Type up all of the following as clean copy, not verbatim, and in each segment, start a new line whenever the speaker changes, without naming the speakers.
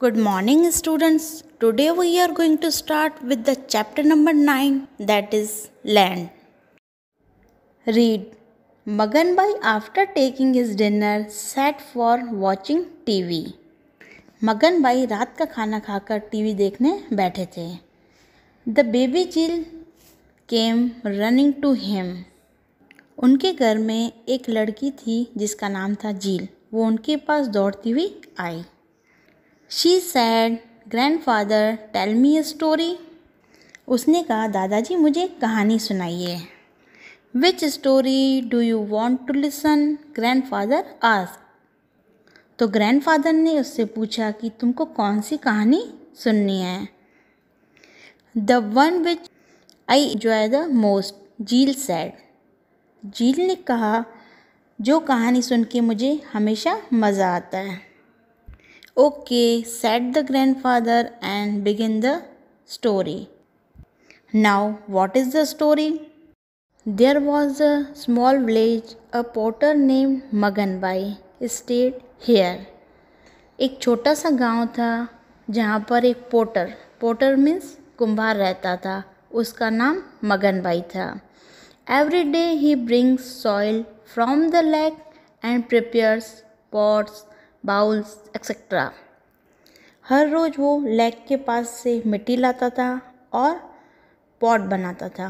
Good morning, students. Today we are going to start with the chapter number 9, that is land. Read. Maganbai, after taking his dinner, sat for watching TV. Maganbhai रात का खाना खाकर TV देखने बैठे थे. The baby Jill came running to him. उनके घर में एक लड़की थी जिसका नाम था जील. वो उनके पास दौड़ती हुई आई. She said, "Grandfather, tell me a story." उसने कहा, दादाजी मुझे एक कहानी सुनाइए. Which story do you want to listen? Grandfather asked. तो ग्रैंडफादर ने उससे पूछा कि तुमको कौन सी कहानी सुननी है. The one which I enjoy the most, Jill said. जील ने कहा, जो कहानी सुन के मुझे हमेशा मज़ा आता है. Okay, said the grandfather and began the story. Now, what is the story? There was a small village. A potter named Maganbai stayed here. एक छोटा सा गांव था जहाँ पर एक पोटर मीन्स कुम्हार रहता था. उसका नाम मगनबाई था. Every day he brings soil from the lake and prepares pots, bowls etcetera. हर रोज़ वो लेक के पास से मिट्टी लाता था और पॉट बनाता था,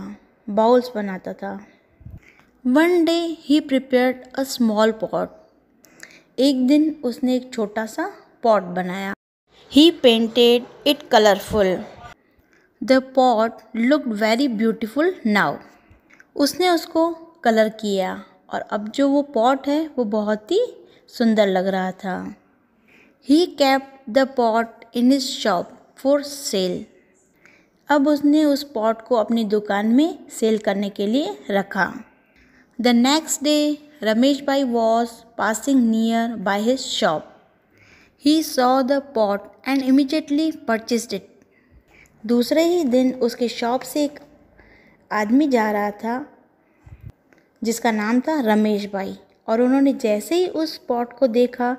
बाउल्स बनाता था. One day he prepared a small pot. एक दिन उसने एक छोटा सा पॉट बनाया. He painted it colourful. The pot looked very beautiful now. उसने उसको कलर किया और अब जो वो पॉट है वो बहुत ही सुंदर लग रहा था. He kept the pot in his shop for sale. अब उसने उस पॉट को अपनी दुकान में सेल करने के लिए रखा. The next day, Ramesh Bhai was passing near by his shop. He saw the pot and immediately purchased it. दूसरे ही दिन उसके शॉप से एक आदमी जा रहा था जिसका नाम था रमेश भाई, और उन्होंने जैसे ही उस पॉट को देखा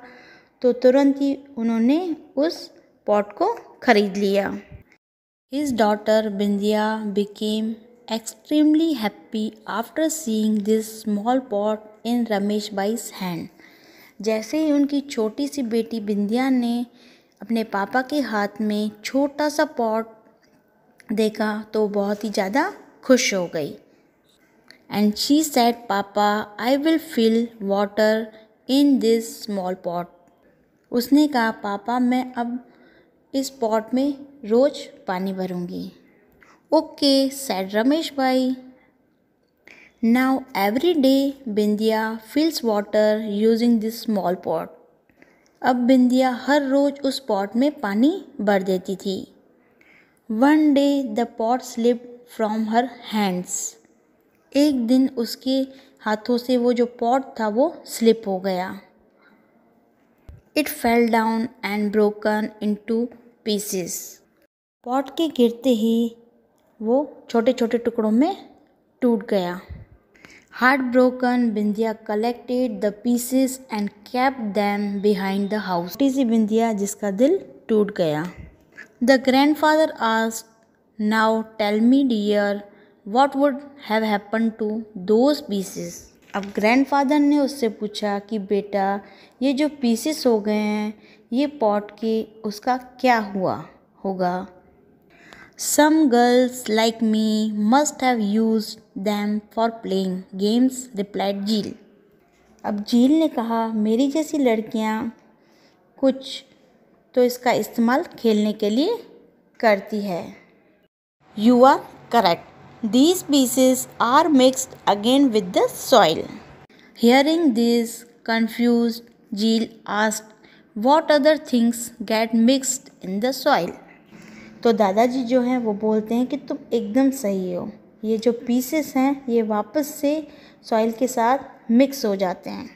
तो तुरंत ही उन्होंने उस पॉट को खरीद लिया. His daughter Bindya became extremely happy after seeing this small pot in Ramesh Bhai's hand. जैसे ही उनकी छोटी सी बेटी बिंदिया ने अपने पापा के हाथ में छोटा सा पॉट देखा तो बहुत ही ज़्यादा खुश हो गई. And she said, "Papa, I will fill water in this small pot." उसने कहा, पापा मैं अब इस पॉट में रोज़ पानी भरूंगी. Okay, said रमेश भाई. Now every day Bindiya fills water using this small pot. अब बिंदिया हर रोज़ उस पॉट में पानी भर देती थी. One day the pot slipped from her hands. एक दिन उसके हाथों से वो जो पॉट था वो स्लिप हो गया. It fell down and broken into pieces. Pot के गिरते ही वो छोटे छोटे टुकड़ों में टूट गया. Heartbroken, Bindiya collected the pieces and kept them behind the house. छोटी सी बिंदिया जिसका दिल टूट गया. The grandfather asked, "Now tell me, dear, what would have happened to those pieces?" अब ग्रैंडफादर ने उससे पूछा कि बेटा ये जो पीसेस हो गए हैं ये पॉट के उसका क्या हुआ होगा. Some girls like me must have used them for playing games, replied Jill. अब जील ने कहा, मेरी जैसी लड़कियां कुछ तो इसका इस्तेमाल खेलने के लिए करती है. You are correct. These pieces are mixed again with the soil. Hearing this, confused, Jill asked, "What other things get mixed in the soil?" तो दादाजी जो हैं वो बोलते हैं कि तुम एकदम सही हो. ये जो पीसेस हैं ये वापस से सॉइल के साथ मिक्स हो जाते हैं.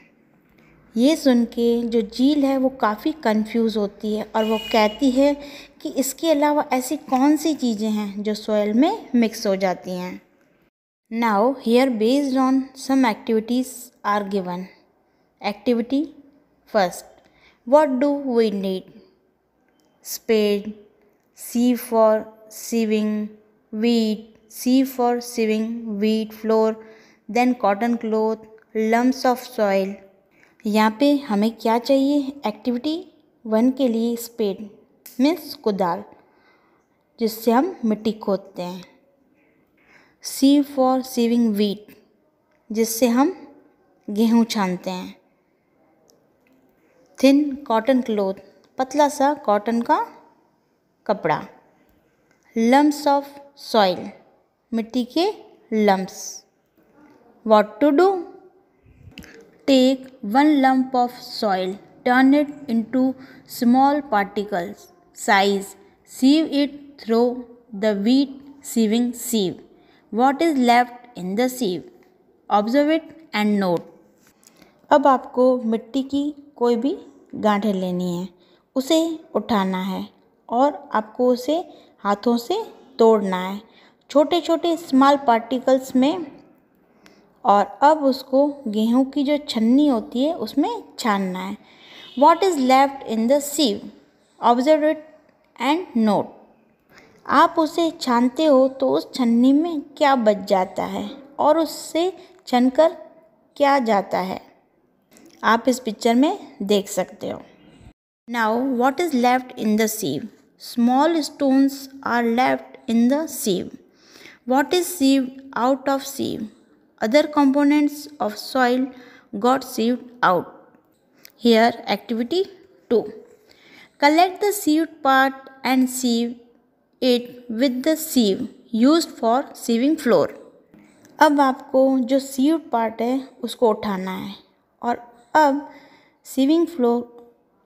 ये सुन के जो जील है वो काफ़ी कंफ्यूज होती है और वो कहती है कि इसके अलावा ऐसी कौन सी चीज़ें हैं जो सॉइल में मिक्स हो जाती हैं. Now here based on some activities are given. Activity first, what do we need. spade, C for sieving wheat, C for sieving wheat flour, then cotton cloth, lumps of soil. यहाँ पे हमें क्या चाहिए? Activity 1 के लिए spade means कुदाल, जिससे हम मिट्टी खोदते हैं। सी फॉर सीविंग व्हीट, जिससे हम गेहूँ छानते हैं। थिन कॉटन क्लोथ, पतला सा कॉटन का कपड़ा। लम्प्स ऑफ सॉइल, मिट्टी के lumps. What to do? Take 1 lump of soil, turn it into small particles, size, sieve it through the wheat sieving sieve. What is left in the sieve? Observe it and note. अब आपको मिट्टी की कोई भी गांठें लेनी है, उसे उठाना है और आपको उसे हाथों से तोड़ना है छोटे छोटे स्मॉल पार्टिकल्स में, और अब उसको गेहूं की जो छन्नी होती है उसमें छानना है। What is left in the sieve? Observe it and note. आप उसे छानते हो तो उस छन्नी में क्या बच जाता है और उससे छनकर क्या जाता है, आप इस पिक्चर में देख सकते हो। Now what is left in the sieve? Small stones are left in the sieve. What is sieved out of sieve? Other components of soil got sieved out. Here activity 2. Collect the sieved part and sieve it with the sieve used for sieving flour. अब आपको जो sieved part है उसको उठाना है और अब sieving flour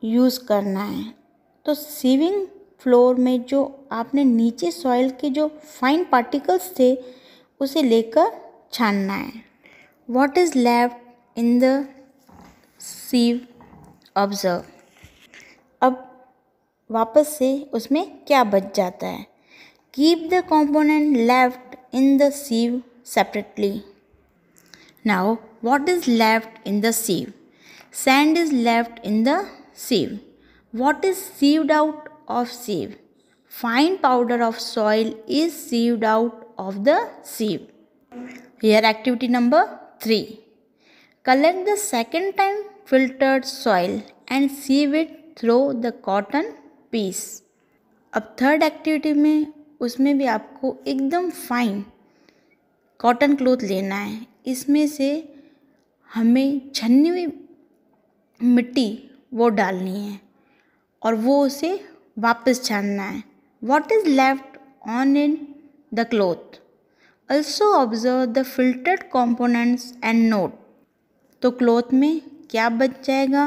use करना है। तो sieving flour में जो आपने नीचे सॉइल के जो फाइन पार्टिकल्स थे उसे लेकर छानना है। What is left in the sieve? Observe. अब वापस से उसमें क्या बच जाता है? Keep the component left in the sieve separately. Now what is left in the sieve? Sand is left in the sieve. What is sieved out of sieve? Fine powder of soil is sieved out of the sieve. Here activity number 3. Collect the second time filtered soil and sieve it through the cotton piece. अब third activity में उसमें भी आपको एकदम fine cotton cloth लेना है। इसमें से हमें छन्नी हुई मिट्टी वो डालनी है और वो उसे वापस छानना है। What is left on in the cloth? Also observe the filtered components and note. तो क्लोथ में क्या बच जाएगा?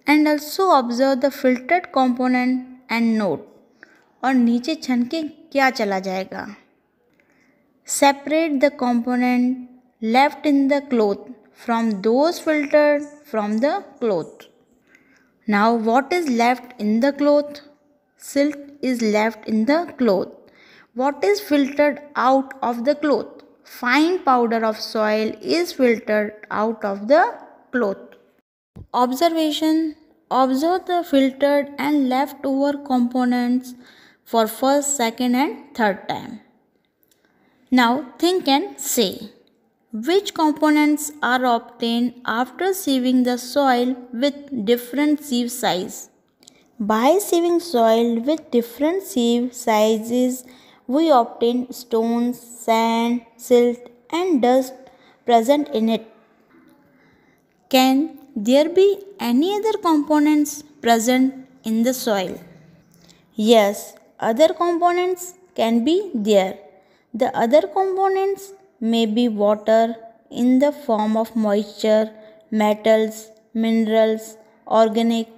And also observe the filtered component and note. और नीचे छन के क्या चला जाएगा? Separate the component left in the cloth from those filtered from the cloth. Now what is left in the cloth? Silt is left in the cloth. What is filtered out of the cloth? Fine powder of soil is filtered out of the cloth. Observation. Observe the filtered and leftover components for first, second and third time. Now think and say, which components are obtained after sieving the soil with different sieve size? By sieving soil with different sieve sizes, we obtain stones, sand, silt and dust present in it. Can there be any other components present in the soil? Yes, other components can be there. The other components may be water in the form of moisture, metals, minerals, organic,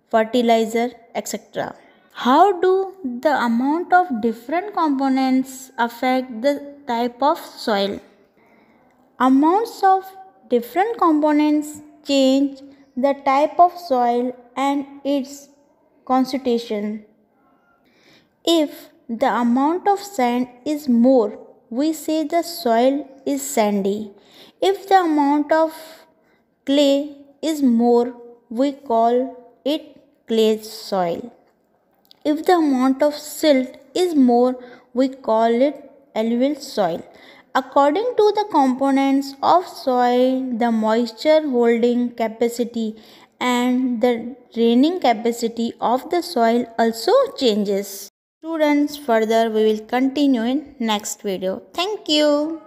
fertilizer, etc. How do the amount of different components affect the type of soil? Amounts of different components change the type of soil and its constitution. If the amount of sand is more, we say the soil is sandy. If the amount of clay is more, we call it clay soil. If the amount of silt is more, we call it alluvial soil. According to the components of soil, the moisture holding capacity and the draining capacity of the soil also changes. Students, further we will continue in next video. Thank you.